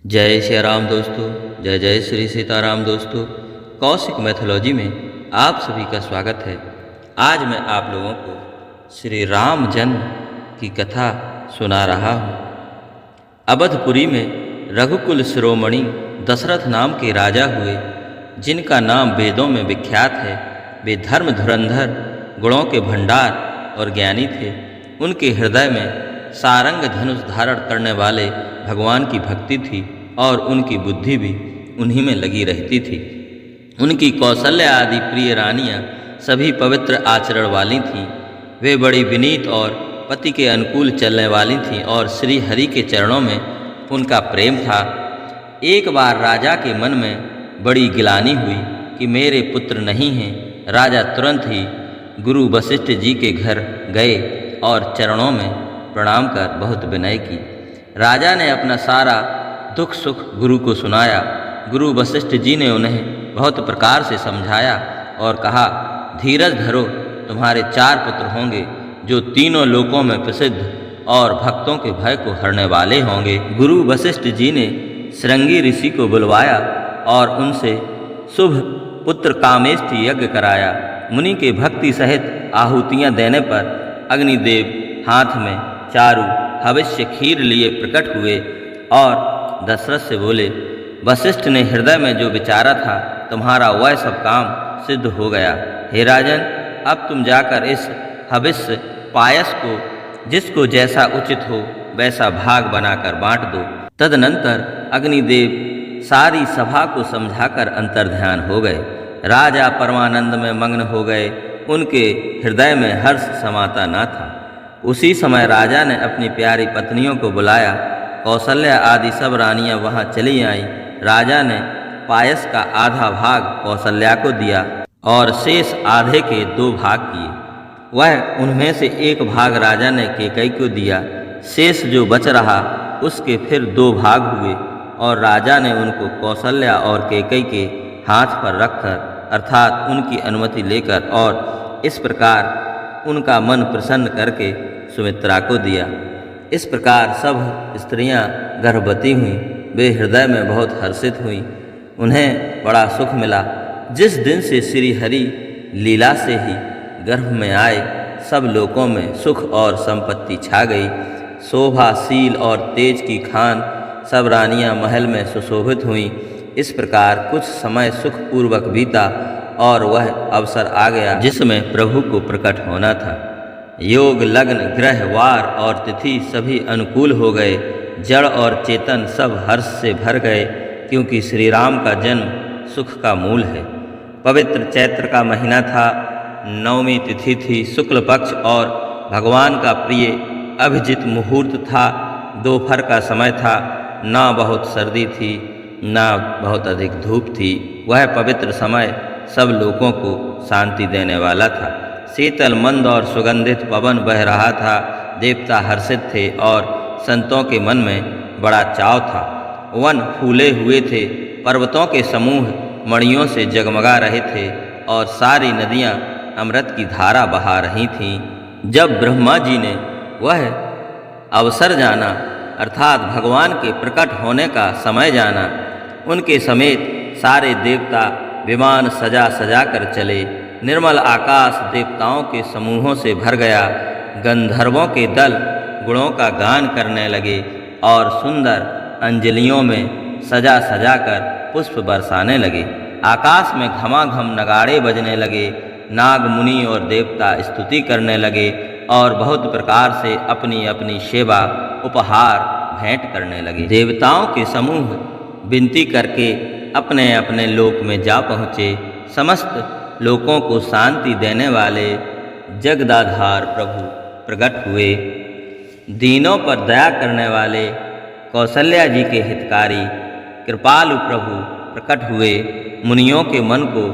जय श्री राम दोस्तों। जय जय श्री सीताराम दोस्तों। कौशिक मैथोलॉजी में आप सभी का स्वागत है। आज मैं आप लोगों को श्री राम जन्म की कथा सुना रहा हूँ। अवधपुरी में रघुकुल शिरोमणि दशरथ नाम के राजा हुए, जिनका नाम वेदों में विख्यात है। वे धर्म धुरंधर, गुणों के भंडार और ज्ञानी थे। उनके हृदय में सारंग धनुष धारण करने वाले भगवान की भक्ति थी और उनकी बुद्धि भी उन्हीं में लगी रहती थी। उनकी कौशल्या आदि प्रिय रानियां सभी पवित्र आचरण वाली थीं। वे बड़ी विनीत और पति के अनुकूल चलने वाली थीं और श्री हरि के चरणों में उनका प्रेम था। एक बार राजा के मन में बड़ी गिलानी हुई कि मेरे पुत्र नहीं हैं। राजा तुरंत ही गुरु वशिष्ठ जी के घर गए और चरणों में प्रणाम कर बहुत विनय की। राजा ने अपना सारा दुख सुख गुरु को सुनाया। गुरु वशिष्ठ जी ने उन्हें बहुत प्रकार से समझाया और कहा, धीरज धरो, तुम्हारे 4 पुत्र होंगे जो तीनों लोकों में प्रसिद्ध और भक्तों के भय को हरने वाले होंगे। गुरु वशिष्ठ जी ने श्रृंगी ऋषि को बुलवाया और उनसे शुभ पुत्र कामेष्ठ यज्ञ कराया। मुनि के भक्ति सहित आहुतियाँ देने पर अग्निदेव हाथ में चारु हविष्य खीर लिए प्रकट हुए और दशरथ से बोले, वशिष्ठ ने हृदय में जो विचारा था, तुम्हारा वह सब काम सिद्ध हो गया। हे राजन, अब तुम जाकर इस हविष्य पायस को जिसको जैसा उचित हो वैसा भाग बनाकर बांट दो। तदनंतर अग्निदेव सारी सभा को समझाकर अंतर्ध्यान हो गए। राजा परमानंद में मग्न हो गए। उनके हृदय में हर्ष समाता न था। उसी समय राजा ने अपनी प्यारी पत्नियों को बुलाया। कौशल्या आदि सब रानियां वहां चली आईं। राजा ने पायस का आधा भाग कौशल्या को दिया और शेष आधे के 2 भाग किए। वह उनमें से एक भाग राजा ने कैकेयी को दिया। शेष जो बच रहा उसके फिर 2 भाग हुए और राजा ने उनको कौशल्या और कैकेयी के हाथ पर रखकर, अर्थात उनकी अनुमति लेकर और इस प्रकार उनका मन प्रसन्न करके सुमित्रा को दिया। इस प्रकार सब स्त्रियां गर्भवती हुईं। वे हृदय में बहुत हर्षित हुईं। उन्हें बड़ा सुख मिला। जिस दिन से श्री हरि लीला से ही गर्भ में आए, सब लोकों में सुख और संपत्ति छा गई। शोभा, शील और तेज की खान सब रानियां महल में सुशोभित हुईं। इस प्रकार कुछ समय सुखपूर्वक बीता और वह अवसर आ गया जिसमें प्रभु को प्रकट होना था। योग, लग्न, ग्रह, वार और तिथि सभी अनुकूल हो गए। जड़ और चेतन सब हर्ष से भर गए, क्योंकि श्री राम का जन्म सुख का मूल है। पवित्र चैत्र का महीना था। 9वीं तिथि थी, शुक्ल पक्ष और भगवान का प्रिय अभिजित मुहूर्त था। दोपहर का समय था। ना बहुत सर्दी थी, ना बहुत अधिक धूप थी। वह पवित्र समय सब लोगों को शांति देने वाला था। शीतल, मंद और सुगंधित पवन बह रहा था। देवता हर्षित थे और संतों के मन में बड़ा चाव था। वन फूले हुए थे। पर्वतों के समूह मणियों से जगमगा रहे थे और सारी नदियां अमृत की धारा बहा रही थीं। जब ब्रह्मा जी ने वह अवसर जाना, अर्थात भगवान के प्रकट होने का समय जाना, उनके समेत सारे देवता विमान सजा सजा कर चले। निर्मल आकाश देवताओं के समूहों से भर गया। गंधर्वों के दल गुणों का गान करने लगे और सुंदर अंजलियों में सजा सजा कर पुष्प बरसाने लगे। आकाश में घमाघम नगाड़े बजने लगे। नाग, मुनि और देवता स्तुति करने लगे और बहुत प्रकार से अपनी अपनी सेवा उपहार भेंट करने लगे। देवताओं के समूह विनती करके अपने अपने लोक में जा पहुँचे। समस्त लोकों को शांति देने वाले जगदाधार प्रभु प्रकट हुए। दीनों पर दया करने वाले कौशल्या जी के हितकारी कृपालु प्रभु प्रकट हुए। मुनियों के मन को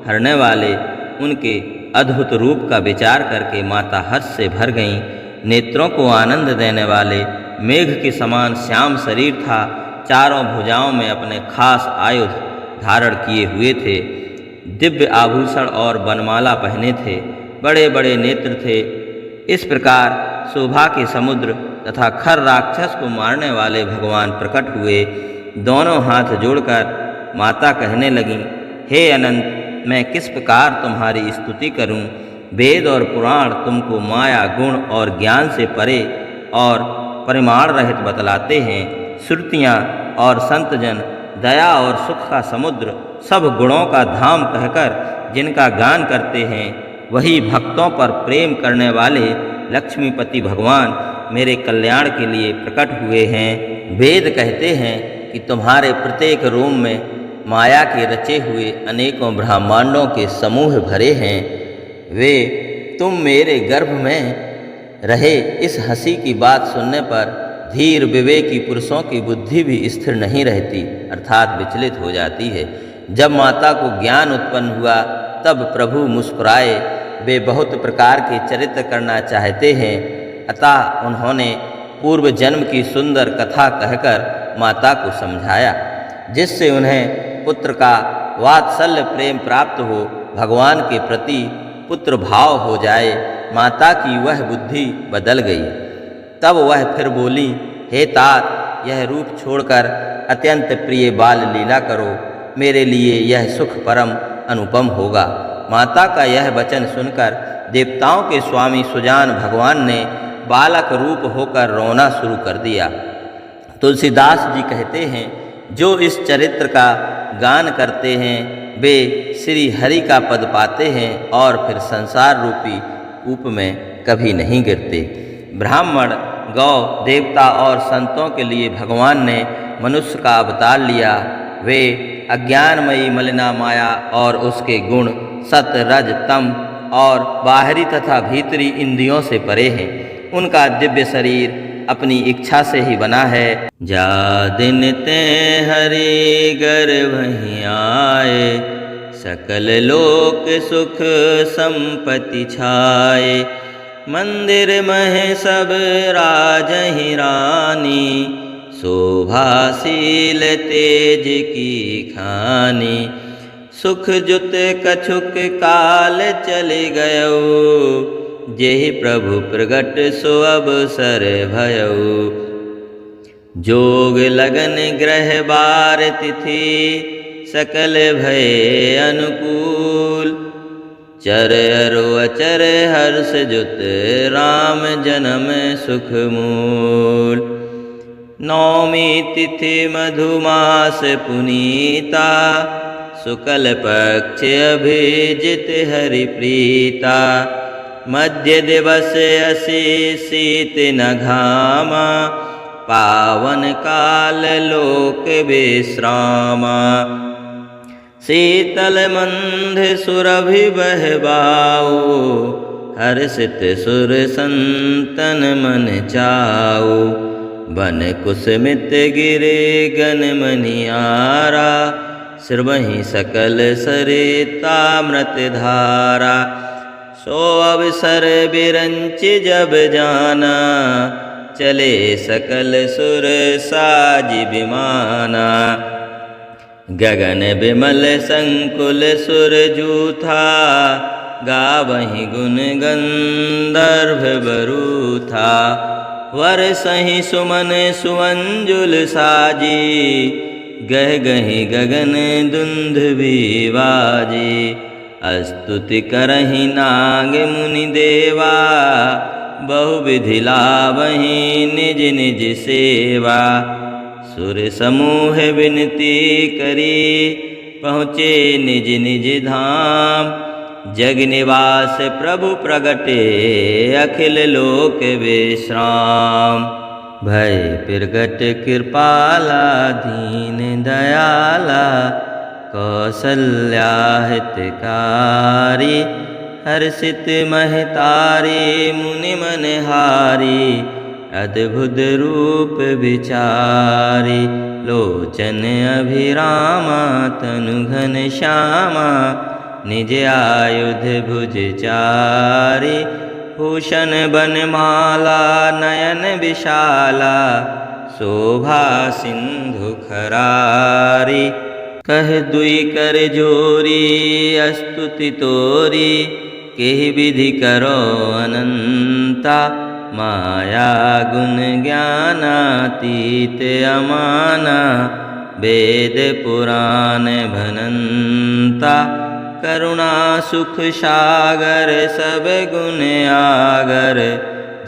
हरने वाले उनके अद्भुत रूप का विचार करके माता हर्ष से भर गईं। नेत्रों को आनंद देने वाले मेघ के समान श्याम शरीर था। चारों भुजाओं में अपने खास आयुध धारण किए हुए थे। दिव्य आभूषण और बनमाला पहने थे। बड़े बड़े नेत्र थे। इस प्रकार शोभा के समुद्र तथा खर राक्षस को मारने वाले भगवान प्रकट हुए। दोनों हाथ जोड़कर माता कहने लगीं, हे अनंत, मैं किस प्रकार तुम्हारी स्तुति करूं? वेद और पुराण तुमको माया, गुण और ज्ञान से परे और परिमाण रहित बतलाते हैं। श्रुतियाँ और संतजन दया और सुख का समुद्र, सब गुणों का धाम कहकर जिनका गान करते हैं, वही भक्तों पर प्रेम करने वाले लक्ष्मीपति भगवान मेरे कल्याण के लिए प्रकट हुए हैं। वेद कहते हैं कि तुम्हारे प्रत्येक रोम में माया के रचे हुए अनेकों ब्रह्मांडों के समूह भरे हैं। वे तुम मेरे गर्भ में रहे इस हंसी की बात सुनने पर धीर विवेकी पुरुषों की बुद्धि भी स्थिर नहीं रहती, अर्थात विचलित हो जाती है। जब माता को ज्ञान उत्पन्न हुआ तब प्रभु मुस्कुराए। वे बहुत प्रकार के चरित्र करना चाहते हैं, अतः उन्होंने पूर्व जन्म की सुंदर कथा कहकर माता को समझाया, जिससे उन्हें पुत्र का वात्सल्य प्रेम प्राप्त हो, भगवान के प्रति पुत्र भाव हो जाए। माता की वह बुद्धि बदल गई। तब वह फिर बोली, हे तात, यह रूप छोड़कर अत्यंत प्रिय बाल लीला करो, मेरे लिए यह सुख परम अनुपम होगा। माता का यह वचन सुनकर देवताओं के स्वामी सुजान भगवान ने बालक रूप होकर रोना शुरू कर दिया। तुलसीदास जी कहते हैं, जो इस चरित्र का गान करते हैं वे श्री हरि का पद पाते हैं और फिर संसार रूपी कूप में कभी नहीं गिरते। ब्राह्मण, गौ, देवता और संतों के लिए भगवान ने मनुष्य का अवतार लिया। वे अज्ञानमयी मलिना माया और उसके गुण सत, रज, तम और बाहरी तथा भीतरी इंद्रियों से परे हैं। उनका दिव्य शरीर अपनी इच्छा से ही बना है। जा दिन ते हरि गर्भ वहीं आए, सकल लोक सुख संपत्ति छाए। मंदिर मह सब राजहि रानी, शोभाशील तेज की खानी। सुख जुत कछुक काल चल गयो, जेहि प्रभु प्रगट सो अवसर भयउ। जोग लगन ग्रह बार तिथि, सकल भय अनुकूल। चर अरु अचर हर्ष जुत, राम जन्म सुख मूल। नौमी तिथि मधुमास पुनीता, शुक्ल पक्ष अभिजित हरि प्रीता। मध्य दिवस असी शीत न घामा, पावन काल लोक विश्रामा। शीतल मंद सुरभि बहबाऊ, हर्षित सुर संतन मन चाऊ। बन कुसमित गिरे गन मनियारा, श्रवहि सकल सरितामृत धारा। सो अवसर बिरंच जब जाना, चले सकल सुर साज विमाना। गगन बिमल संकुल सुर जूथा, गावहि गुण गंधर्व बरूथा। वरसहि सुमन सुअंजुल साजी, गह गहि गगन दुंदुभि बाजी। स्तुति करहि नाग मुनि देवा, बहुविधि लावहि निज निज सेवा। सुर समूह विनती करी, पहुँचे निज निज धाम। जग निवास प्रभु प्रगटे, अखिल लोक विश्राम। भय प्रगट कृपाला, दीन दयाला। कौसल्या हितकारी, हर्षित महतारी। मुनि मनहारी, अद्भुत रूप विचारी। लोचन अभिरामा, तनु घन श्यामा। निज आयुध भुज चारी, भूषण बनमाला। नयन विशाला, शोभा सिंधु खरारी। कह दुई कर जोरी, स्तुति तोरी। केहि विधि करो अनंता, माया गुण ज्ञानातीत अमाना। वेद पुराण भनंता, करुणा सुख सागर सब गुण आगर,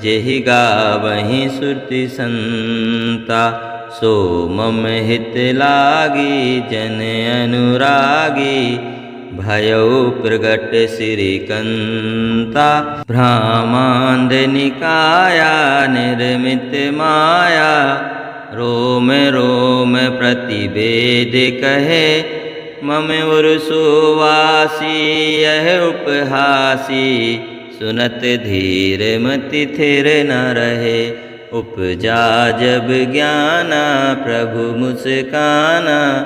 जेहि गावहि श्रुति संता। सो मम हित लागी जन अनुरागी, भयो प्रगट श्रीकंता। ब्रह्मांड निकाया निर्मित माया, रोम रोम प्रतिवेद कहे, मम उर्सुवासी यह उपहासी। सुनत धीर मति थिर न रहे, उपजा जब ज्ञाना प्रभु मुस्काना।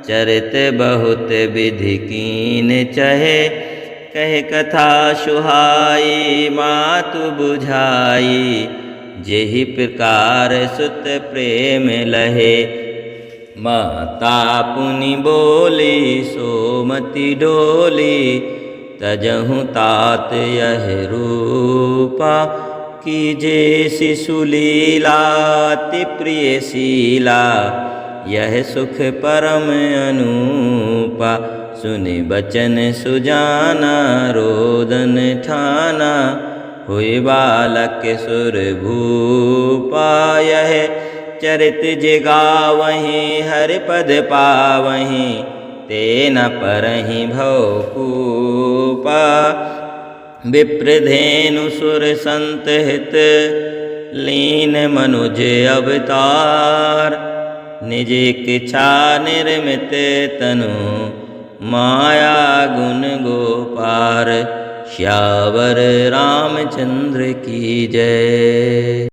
चरित बहुत विधि कीन चहे, कह कथा सुहाई मातु बुझाई। जेहि प्रकार सुत प्रेम लहे, माता पुनि बोली सोमति डोली। तजहु तात यह रूपा, कीजे शिशु लीला अति प्रिय शीला। यह सुख परम अनूपा, सुनि बचन सुजाना रोदन ठाना। हुई बालक सुर भूपा, यह चरित जिगावहि हरि पद पावहि। ते न परहि भवकूपा, विप्रधेनु सुर संत हित, लीन मनुज अवतार। निज इच्छा निर्मित तनु, माया गुण गोपार। श्यावर रामचंद्र की जय।